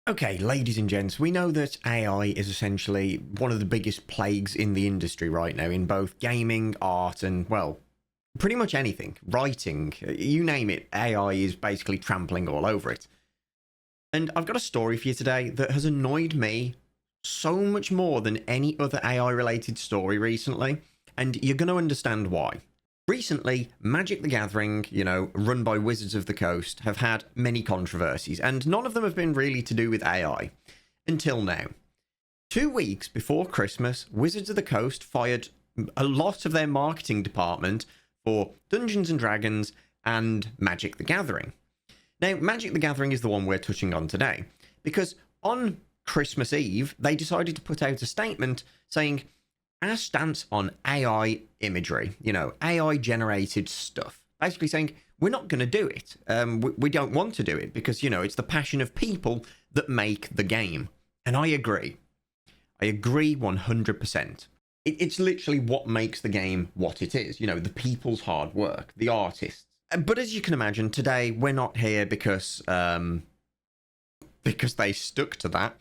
Okay, ladies and gents, we know that AI is essentially one of the biggest plagues in the industry right now, in both gaming, art, and, well, pretty much anything. Writing, you name it, AI is basically trampling all over it. And I've got a story for you today that has annoyed me so much more than any other AI-related story recently, and you're going to understand why. Recently, Magic the Gathering, run by Wizards of the Coast, have had many controversies, and none of them have been really to do with AI. Until now. 2 weeks before Christmas, Wizards of the Coast fired a lot of their marketing department for Dungeons and Dragons and Magic the Gathering. Now, Magic the Gathering is the one we're touching on today, because on Christmas Eve, they decided to put out a statement saying, our stance on AI imagery, AI generated stuff, basically saying we're not going to do it. We don't want to do it because, it's the passion of people that make the game. And I agree. I agree 100%. It's literally what makes the game what it is. The people's hard work, the artists. But as you can imagine, today we're not here because they stuck to that.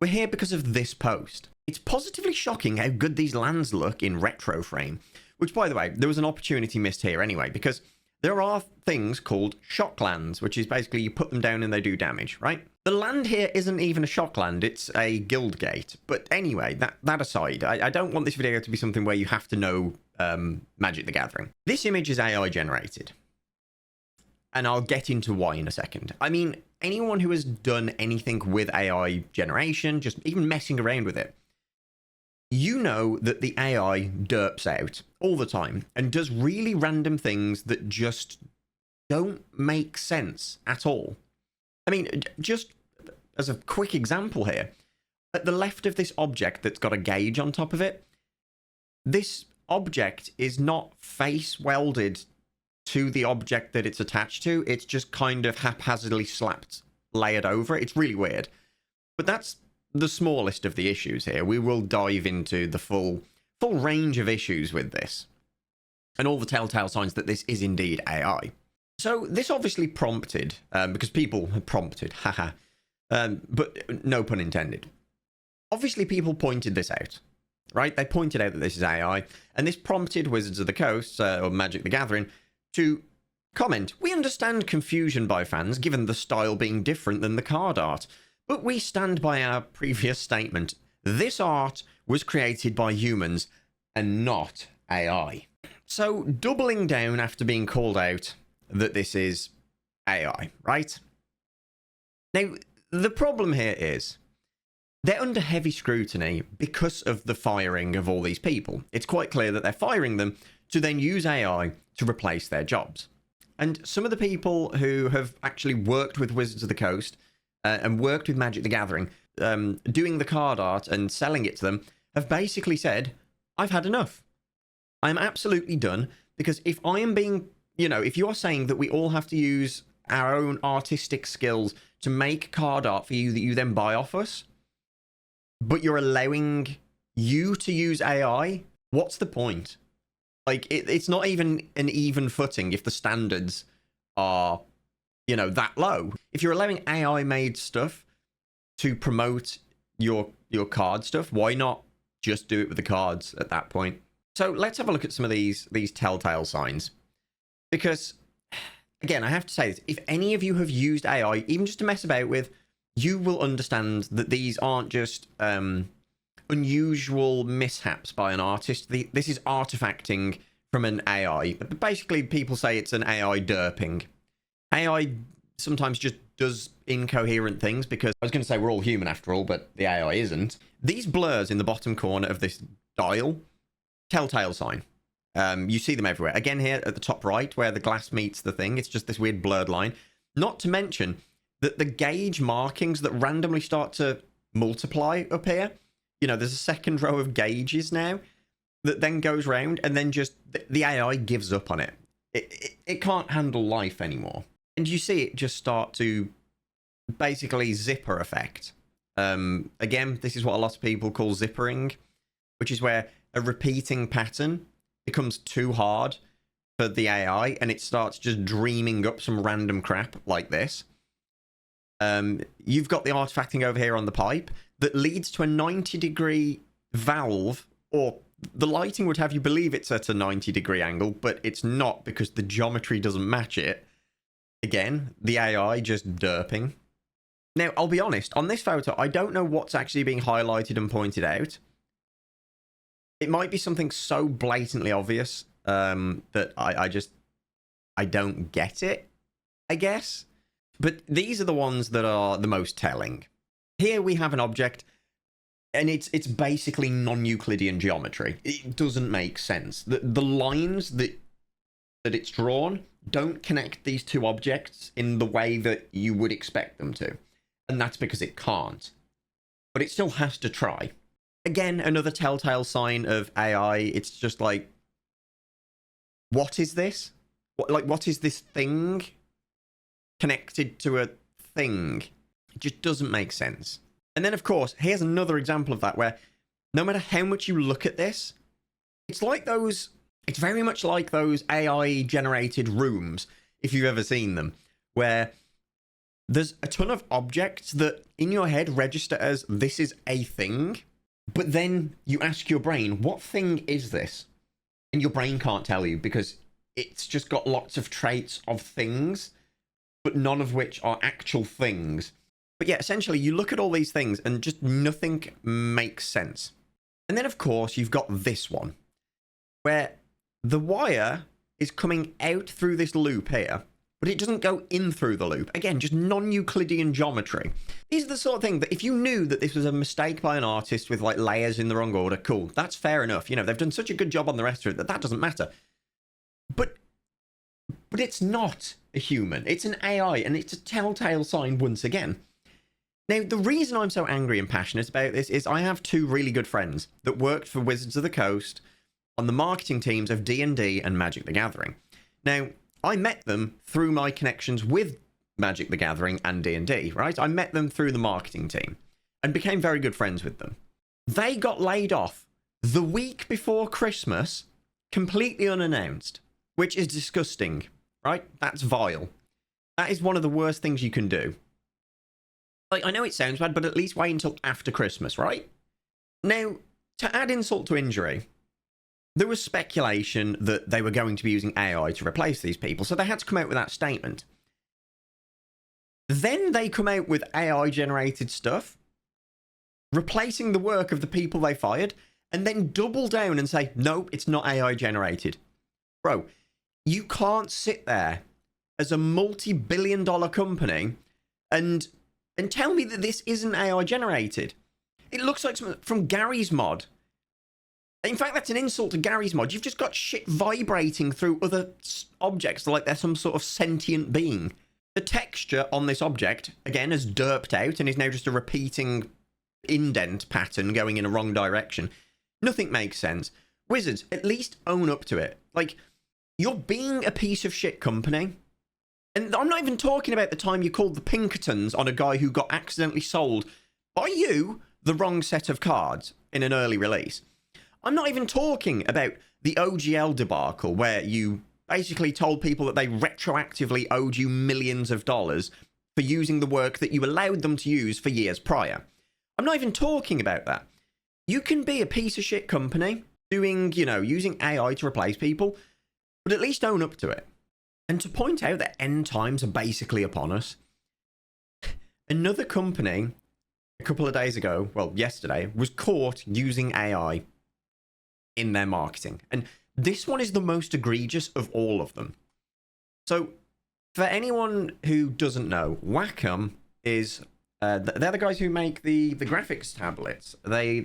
We're here because of this post. It's positively shocking how good these lands look in retro frame, which, by the way, there was an opportunity missed here anyway, because there are things called shock lands, which is basically you put them down and they do damage, right? The land here isn't even a shock land, it's a guild gate. But anyway, that aside, I don't want this video to be something where you have to know Magic the Gathering. This image is AI generated. And I'll get into why in a second. I mean, anyone who has done anything with AI generation, just even messing around with it, you know that the AI derps out all the time and does really random things that just don't make sense at all. I mean, just as a quick example here, at the left of this object that's got a gauge on top of it, this object is not face welded to the object that it's attached to. It's just kind of haphazardly layered over. It's really weird. But that's the smallest of the issues here. We will dive into the full range of issues with this and all the telltale signs that this is indeed AI. So this obviously prompted, because people have prompted, haha, but no pun intended. Obviously people pointed this out, right? They pointed out that this is AI, and this prompted Wizards of the Coast, or Magic the Gathering, to comment, we understand confusion by fans given the style being different than the card art, but we stand by our previous statement. This art was created by humans and not AI. So doubling down after being called out that this is AI, right? Now, the problem here is they're under heavy scrutiny because of the firing of all these people. It's quite clear that they're firing them to then use AI to replace their jobs. And some of the people who have actually worked with Wizards of the Coast and worked with Magic the Gathering, doing the card art and selling it to them, have basically said, I've had enough. I'm absolutely done, because if I am being, if you are saying that we all have to use our own artistic skills to make card art for you that you then buy off us, but you're allowing you to use AI, what's the point? Like, it's not even an even footing if the standards are, that low. If you're allowing AI-made stuff to promote your card stuff, why not just do it with the cards at that point? So let's have a look at some of these telltale signs. Because, again, I have to say this, if any of you have used AI, even just to mess about with, you will understand that these aren't just unusual mishaps by an artist. This is artifacting from an AI. Basically, people say it's an AI derping. AI sometimes just does incoherent things because, I was going to say we're all human after all, but the AI isn't. These blurs in the bottom corner of this dial, telltale sign. You see them everywhere. Again, here at the top right, where the glass meets the thing, it's just this weird blurred line. Not to mention that the gauge markings that randomly start to multiply up here, there's a second row of gauges now that then goes round, and then just the AI gives up on it. It can't handle life anymore. And you see it just start to basically zipper effect. Again, this is what a lot of people call zippering, which is where a repeating pattern becomes too hard for the AI and it starts just dreaming up some random crap like this. You've got the artifacting over here on the pipe that leads to a 90-degree valve, or the lighting would have you believe it's at a 90-degree angle, but it's not because the geometry doesn't match it. Again, the AI just derping. Now, I'll be honest, on this photo, I don't know what's actually being highlighted and pointed out. It might be something so blatantly obvious that I don't get it, I guess. But these are the ones that are the most telling. Here we have an object, and it's basically non-Euclidean geometry. It doesn't make sense. The lines that it's drawn don't connect these two objects in the way that you would expect them to. And that's because it can't. But it still has to try. Again, another telltale sign of AI. It's just like, what is this? What is this thing connected to a thing? It just doesn't make sense. And then, of course, here's another example of that where no matter how much you look at this, it's very much like those AI-generated rooms, if you've ever seen them, where there's a ton of objects that in your head register as this is a thing, but then you ask your brain, what thing is this? And your brain can't tell you because it's just got lots of traits of things, but none of which are actual things. But yeah, essentially, you look at all these things and just nothing makes sense. And then, of course, you've got this one, where the wire is coming out through this loop here, but it doesn't go in through the loop. Again, just non-Euclidean geometry. These are the sort of thing that if you knew that this was a mistake by an artist with like layers in the wrong order, cool, that's fair enough. You know, they've done such a good job on the rest of it that doesn't matter. But it's not a human. It's an AI, and it's a telltale sign once again. Now, the reason I'm so angry and passionate about this is I have two really good friends that worked for Wizards of the Coast on the marketing teams of D&D and Magic the Gathering. Now, I met them through my connections with Magic the Gathering and D&D, right? I met them through the marketing team and became very good friends with them. They got laid off the week before Christmas, completely unannounced, which is disgusting, right? That's vile. That is one of the worst things you can do. Like, I know it sounds bad, but at least wait until after Christmas, right? Now, to add insult to injury, there was speculation that they were going to be using AI to replace these people, so they had to come out with that statement. Then they come out with AI-generated stuff, replacing the work of the people they fired, and then double down and say, nope, it's not AI-generated. Bro, you can't sit there as a multi-billion-dollar company and tell me that this isn't AI-generated. It looks like something from Gary's mod. In fact, that's an insult to Gary's mod. You've just got shit vibrating through other objects like they're some sort of sentient being. The texture on this object, again, has derped out and is now just a repeating indent pattern going in a wrong direction. Nothing makes sense. Wizards, at least own up to it. Like, you're being a piece of shit company. And I'm not even talking about the time you called the Pinkertons on a guy who got accidentally sold by you the wrong set of cards in an early release. I'm not even talking about the OGL debacle where you basically told people that they retroactively owed you millions of dollars for using the work that you allowed them to use for years prior. I'm not even talking about that. You can be a piece of shit company doing, you know, using AI to replace people, but at least own up to it. And to point out that end times are basically upon us, another company a couple of days ago, well, yesterday, was caught using AI in their marketing. And this one is the most egregious of all of them. So, for anyone who doesn't know, Wacom is they're the guys who make the graphics tablets. They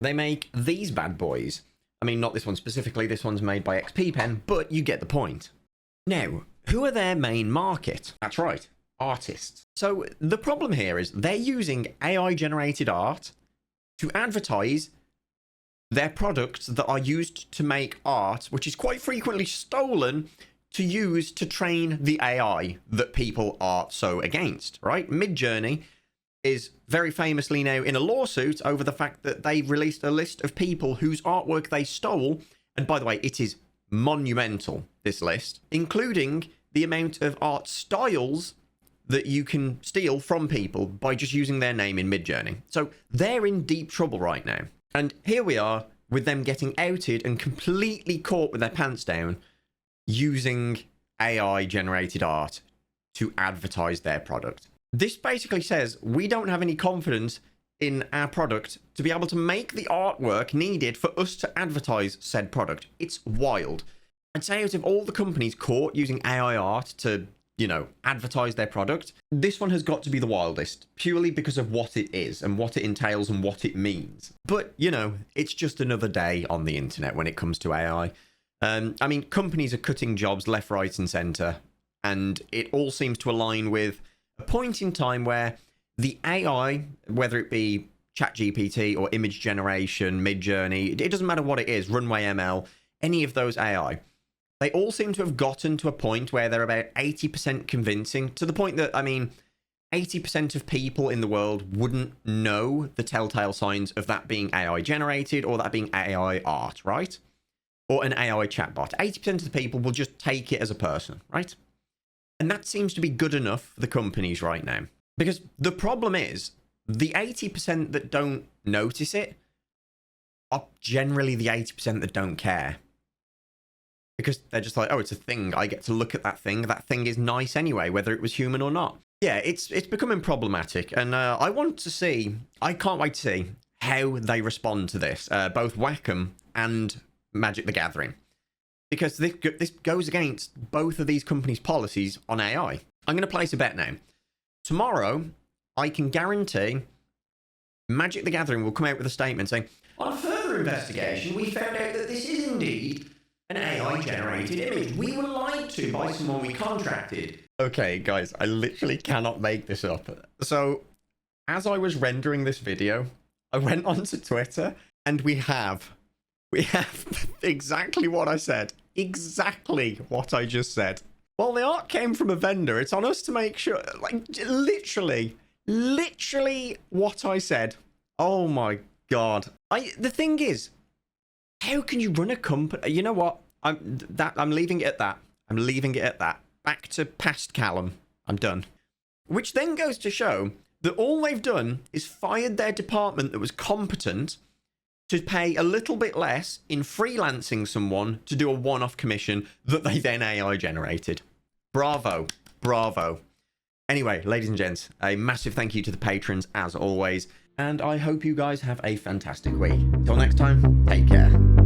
make these bad boys. I mean, not this one specifically. This one's made by XP Pen, but you get the point. Now, who are their main market? That's right, artists. So the problem here is they're using AI-generated art to advertise their products that are used to make art, which is quite frequently stolen to use to train the AI that people are so against, right? Midjourney is very famously now in a lawsuit over the fact that they released a list of people whose artwork they stole. And by the way, it is monumental, this list, including the amount of art styles that you can steal from people by just using their name in Midjourney. So they're in deep trouble right now. And here we are with them getting outed and completely caught with their pants down using AI generated art to advertise their product. This basically says we don't have any confidence in our product to be able to make the artwork needed for us to advertise said product. It's wild. I'd say out of all the companies caught using AI art to, advertise their product, this one has got to be the wildest, purely because of what it is and what it entails and what it means. But, it's just another day on the internet when it comes to AI. Companies are cutting jobs left, right, and center, and it all seems to align with a point in time where the AI, whether it be ChatGPT or image generation, Midjourney, it doesn't matter what it is, Runway ML, any of those AI, they all seem to have gotten to a point where they're about 80% convincing, to the point that, 80% of people in the world wouldn't know the telltale signs of that being AI generated or that being AI art, right? Or an AI chatbot. 80% of the people will just take it as a person, right? And that seems to be good enough for the companies right now. Because the problem is, the 80% that don't notice it are generally the 80% that don't care. Because they're just like, oh, it's a thing. I get to look at that thing. That thing is nice anyway, whether it was human or not. Yeah, it's becoming problematic. And I can't wait to see how they respond to this. Both Wacom and Magic the Gathering. Because this goes against both of these companies' policies on AI. I'm going to place a bet now. Tomorrow, I can guarantee Magic the Gathering will come out with a statement saying, on further investigation, we found out that this is indeed an AI-generated image. We were lied to by someone we contracted. Okay, guys, I literally cannot make this up. So, as I was rendering this video, I went onto Twitter, and we have exactly what I said. Exactly what I just said. Well, the art came from a vendor. It's on us to make sure, literally what I said. Oh my God. The thing is, how can you run a company? You know what? I'm leaving it at that. I'm leaving it at that. Back to past Callum. I'm done. Which then goes to show that all they've done is fired their department that was competent to pay a little bit less in freelancing someone to do a one-off commission that they then AI generated. Bravo. Bravo. Anyway, ladies and gents, a massive thank you to the patrons as always, and I hope you guys have a fantastic week. Till next time, take care.